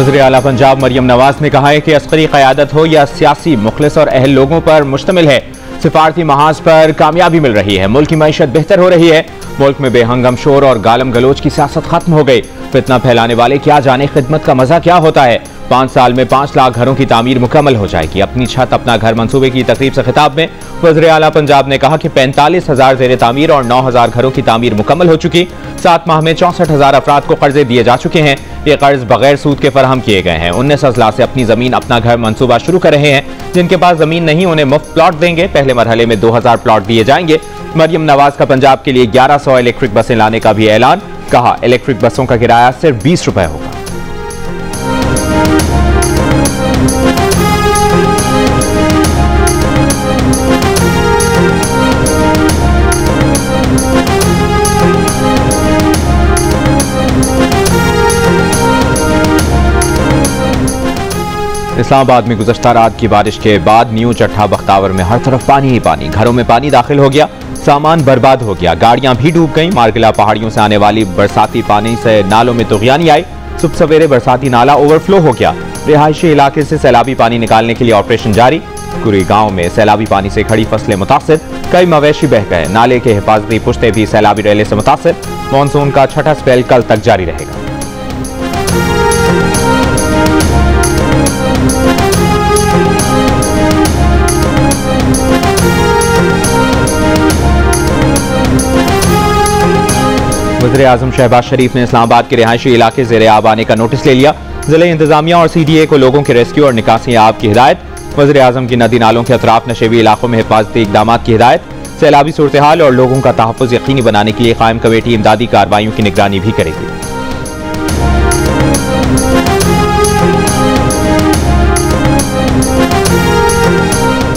वज़ीर आला पंजाब मरियम नवाज ने कहा है कि अस्करी क़यादत हो या सियासी मुखलिस और अहल लोगों पर मुश्तमिल है, सिफारती महाज पर कामयाबी मिल रही है। मुल्क की मईशत बेहतर हो रही है। मुल्क में बेहंगम शोर और गालम गलोच की सियासत खत्म हो गई। फितना फैलाने वाले क्या जाने खिदमत का मजा क्या होता है। 5 साल में 5 लाख घरों की तामीर मुकम्मल हो जाएगी। अपनी छत अपना घर मंसूबे की तकरीब से खिताब में वज़ीर आला पंजाब ने कहा कि 45,000 ज़ेर तामीर और 9,000 घरों की तामीर मुकम्मल हो चुकी। 7 माह में 64,000 अफराद को कर्जे दिए जा चुके हैं। ये कर्ज बगैर सूद के फराहम किए गए हैं। 19 अजला से अपनी जमीन अपना घर मंसूबा शुरू कर रहे हैं। जिनके पास जमीन नहीं उन्हें मुफ्त प्लॉट देंगे। पहले मरहले में 2000 प्लॉट दिए जाएंगे। मरियम नवाज का पंजाब के लिए 1100 इलेक्ट्रिक बसें लाने का भी ऐलान। कहा इलेक्ट्रिक बसों का किराया सिर्फ 20 रुपए होगा। इस्लामाबाद में गुज़श्ता रात की बारिश के बाद न्यू चट्टा बख्तावर में हर तरफ पानी ही पानी। घरों में पानी दाखिल हो गया, सामान बर्बाद हो गया, गाड़ियां भी डूब गईं। मारगिला पहाड़ियों से आने वाली बरसाती पानी से नालों में तुग़यानी आई। सुबह सवेरे बरसाती नाला ओवरफ्लो हो गया। रिहायशी इलाके से सैलाबी पानी निकालने के लिए ऑपरेशन जारी। कुरी गांव में सैलाबी पानी से खड़ी फसलें मुतासिर, कई मवेशी बह गए। नाले के हिफाजती पुश्ते भी सैलाबी रेले से मुतासिर। मानसून का छठा स्पेल कल तक जारी रहेगा। वज़ीर आज़म शहबाज शरीफ ने इस्लामाबाद के रिहायशी इलाके ज़ेरे आब आने का नोटिस ले लिया। ज़िले इंतजामिया और CDA को लोगों के रेस्क्यू और निकासी आब की हिदायत। वज़ीर आज़म की नदी नालों के अतराफ नशेबी इलाकों में हिफाजती इक़दाम की हिदायत। सैलाबी सूरत हाल और लोगों का तहफ़्फ़ुज़ यकीनी बनाने के लिए कायम कमेटी इमदादी कार्रवाइयों की निगरानी भी करेगी।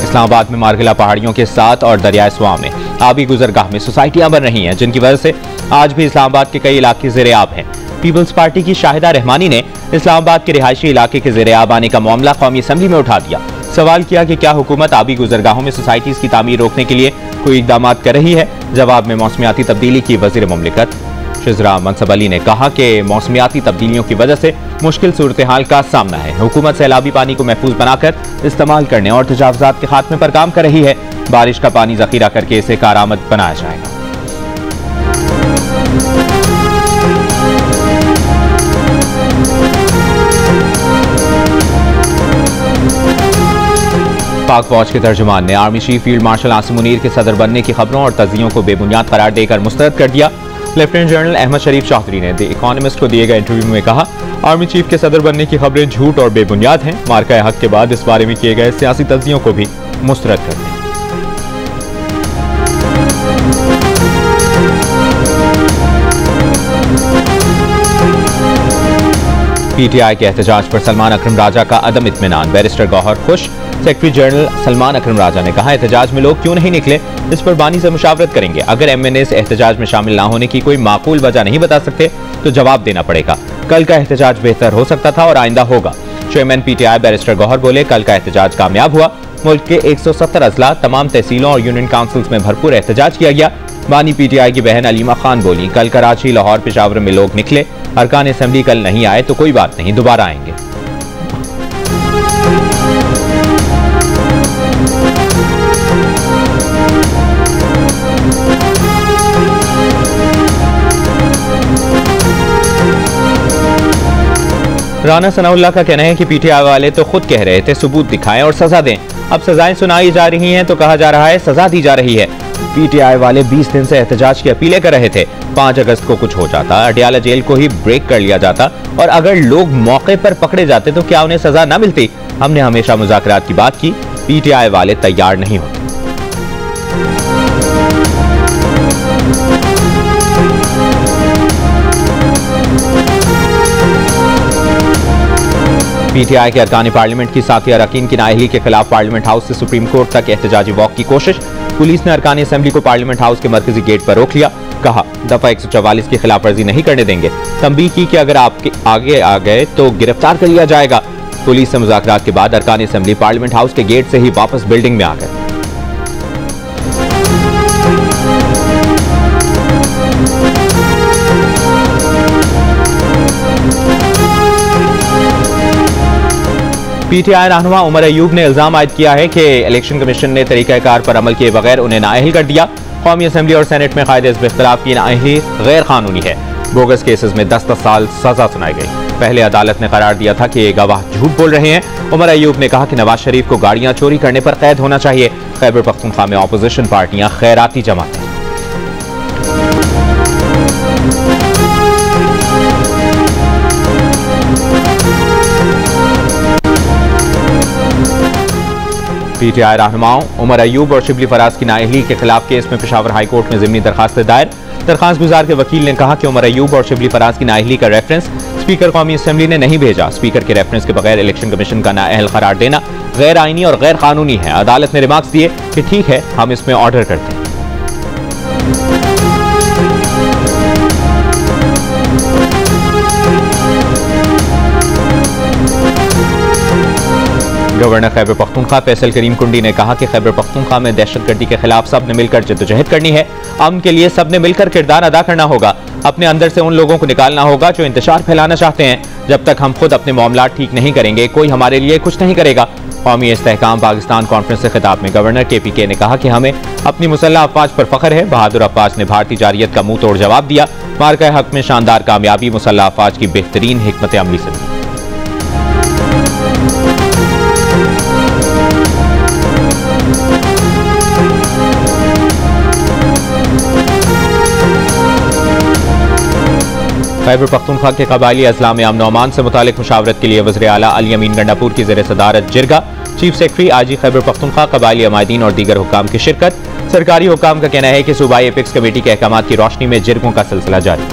इस्लामाबाद में मारगिला पहाड़ियों के साथ और दरियाए स्वां में आबी गुजरगाह में सोसाइटियां बन रही हैं, जिनकी वजह से आज भी इस्लामाबाद के कई इलाके ज़ेरे आब हैं। पीपल्स पार्टी की शाहिदा रहमानी ने इस्लामाबाद के रिहायशी इलाके के ज़ेरे आब आने का मामला कौमी असम्बली में उठा दिया। सवाल किया कि क्या हुकूमत आबी गुजरगाहों में सोसाइटीज की तामीर रोकने के लिए कोई इकदाम कर रही है। जवाब में मौसमियाती तब्दीली की वज़ीर मुमलिकत शिजरा मनसब अली ने कहा कि मौसमियाती तब्दीलियों की वजह से मुश्किल सूरत हाल का सामना है। हुकूमत सैलाबी पानी को महफूज बनाकर इस्तेमाल करने और तजावुज़ात के खात्मे पर काम कर रही है। बारिश का पानी जखीरा करके इसे कारआमद बनाया जाएगा। पाक फौज के तर्जुमान ने army chief field marshal Asim Munir के सदर बनने की खबरों और तज़्ज़ियों को बेबुनियाद करार देकर मुस्तरद कर दिया। लेफ्टिनेंट जनरल अहमद शरीफ चौधरी ने द इकोनॉमिस्ट को दिए गए इंटरव्यू में कहा, आर्मी चीफ के सदर बनने की खबरें झूठ और बेबुनियाद हैं। मार्का हक के बाद इस बारे में किए गए सियासी तज़्ज़ियों को भी मुस्तरद कर दिया। PTI के एहतजाज पर सलमान अकरम राजा का अदम इत्मीनान। बैरिस्टर गौहर खुश। सेक्रेटरी जनरल सलमान अकरम राजा ने कहा, एहतजाज में लोग क्यों नहीं निकले, इस पर बानी से मुशावरत करेंगे। अगर MNAs एहतजाज में शामिल ना होने की कोई माकूल वजह नहीं बता सकते तो जवाब देना पड़ेगा। कल का एहतजाज बेहतर हो सकता था और आइंदा होगा। चेयरमैन PTI बैरिस्टर गौहर बोले, कल का एहतजाज कामयाब हुआ। मुल्क के 170 अजला, तमाम तहसीलों और यूनियन काउंसिल्स में भरपूर एहतजाज किया गया। बानी PTI की बहन अलीमा खान बोली, कल कराची, लाहौर, पेशावर में लोग निकले। अरकान असेंबली कल नहीं आए तो कोई बात नहीं, दोबारा आएंगे। राना सनाउल्लाह का कहना है कि PTI वाले तो खुद कह रहे थे सबूत दिखाएं और सजा दें। अब सजाएं सुनाई जा रही हैं तो कहा जा रहा है सजा दी जा रही है। PTI वाले 20 दिन से एहतजाज की अपीलें कर रहे थे। 5 अगस्त को कुछ हो जाता, अडियाला जेल को ही ब्रेक कर लिया जाता और अगर लोग मौके पर पकड़े जाते तो क्या उन्हें सजा न मिलती। हमने हमेशा मुज़ाकरात की बात की। PTI वाले तैयार नहीं होते। PTI के अरकान पार्लियामेंट की साथी अरकान की नाअहली के खिलाफ पार्लियामेंट हाउस से सुप्रीम कोर्ट तक एहतजाजी वॉक की कोशिश। पुलिस ने अरकान असेंबली को पार्लियामेंट हाउस के मरकजी गेट पर रोक लिया। कहा, दफा 144 की खिलाफ वर्जी नहीं करने देंगे। तंबीह की कि अगर आपके आगे आ गए तो गिरफ्तार कर लिया जाएगा। पुलिस से मुज़ाकरात के बाद अरकान असेंबली पार्लियामेंट हाउस के गेट से ही वापस बिल्डिंग में आ गए। पीटीआई रहनुमा उमर अयूब ने इल्जाम आयद किया है कि इलेक्शन कमीशन ने तरीकाकार पर अमल किए बगैर उन्हें नाअहल कर दिया। कौमी असम्बली और सेनेट में कायदे हिज़्ब इख्तिलाफ की नाअहली गैर कानूनी है। बोगस केसेस में 10-10 साल सजा सुनाई गई। पहले अदालत ने करार दिया था कि ये गवाह झूठ बोल रहे हैं। उमर अयूब ने कहा कि नवाज शरीफ को गाड़ियां चोरी करने पर कैद होना चाहिए। खैबर पख्तूनख्वा में अपोजिशन पार्टियां खैराती जमातें। पीटीआई रहनुमाओं उमर अयूब और शिबली फराज की नाअहली के खिलाफ केस में पेशावर हाई कोर्ट में ज़िमनी दरखास्त दायर। दरखास्त गुजार के वकील ने कहा कि उमर अयूब और शिबली फराज की नाअहली का रेफरेंस स्पीकर कौमी असम्बली ने नहीं भेजा। स्पीकर के रेफरेंस के बगैर इलेक्शन कमीशन का नाअहल करार देना गैर आईनी और गैर कानूनी है। अदालत ने रिमार्क्स दिए कि ठीक है, हम इसमें ऑर्डर करते हैं। गवर्नर खैबर पख्तूनख्वा फैसल करीम कुंडी ने कहा कि खैबर पख्तूनख्वा में दहशतगर्दी के खिलाफ सबने मिलकर जद्दोजहद करनी है। अमन के लिए सबने मिलकर किरदार अदा करना होगा। अपने अंदर से उन लोगों को निकालना होगा जो इंतशार फैलाना चाहते हैं। जब तक हम खुद अपने मामलात ठीक नहीं करेंगे, कोई हमारे लिए कुछ नहीं करेगा। कौमी इस्तेहकाम पाकिस्तान कॉन्फ्रेंस से खिताब में गवर्नर KPK ने कहा कि हमें अपनी मुसल्लह अफवाज पर फख्र है। बहादुर अफवाज ने भारतीय जारियत का मुंह तोड़ जवाब दिया। मार्का हक में शानदार कामयाबी मुसल्लह अफवाज की बेहतरीन हिकमत अमली से मिली। खैबर पख्तूनख्वा के कबायली अजला में अमन अमान से मुतालिक मुशावरत के लिए वज़ीर आला अली अमीन गंडापुर की ज़ेर सदारत जिरगा, चीफ सेक्रेटरी आजी खैबर पख्तूनख्वा, कबायली अमायदीन और दीगर हुक्काम की शिरकत। सरकारी हुक्काम का कहना है कि सूबाई एपेक्स कमेटी के अहकाम की रोशनी में जिरगों का सिलसिला जारी।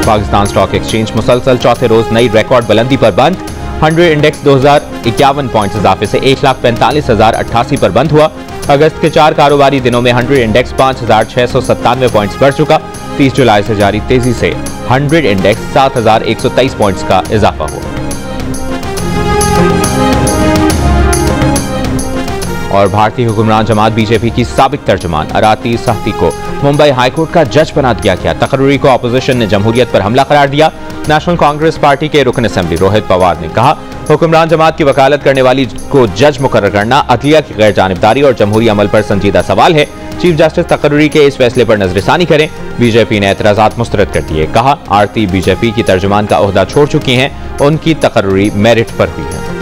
पाकिस्तान स्टॉक एक्सचेंज मुसलसल चौथे रोज नई रिकॉर्ड बुलंदी पर बंद। 100 इंडेक्स 2051 पॉइंट्स इजाफे से 1,45,088 पर बंद हुआ। अगस्त के 4 कारोबारी दिनों में 100 इंडेक्स 5,697 पॉइंट्स बढ़ चुका। 30 जुलाई से जारी तेजी से 100 इंडेक्स 7,123 पॉइंट्स का इजाफा हुआ। और भारतीय हुक्मरान जमात BJP की साबिक तर्जुमान अराती सहती को मुंबई हाईकोर्ट का जज बना दिया गया। तकर्री को अपोजिशन ने जमहूरियत पर हमला करार दिया। नेशनल कांग्रेस पार्टी के रुकन असेंबली रोहित पवार ने कहा, हुक्मरान जमात की वकालत करने वाली को जज मुकर्रर करना अदलिया की गैर जानिबदारी और जमहूरी अमल पर संजीदा सवाल है। चीफ जस्टिस तकर्री के इस फैसले पर नजरसानी करें। BJP ने एतराजात मुस्तरद कर दिए। कहा, आरती BJP की तर्जुमान का ओहदा छोड़ चुकी हैं, उनकी तकर्री मेरिट पर हुई है।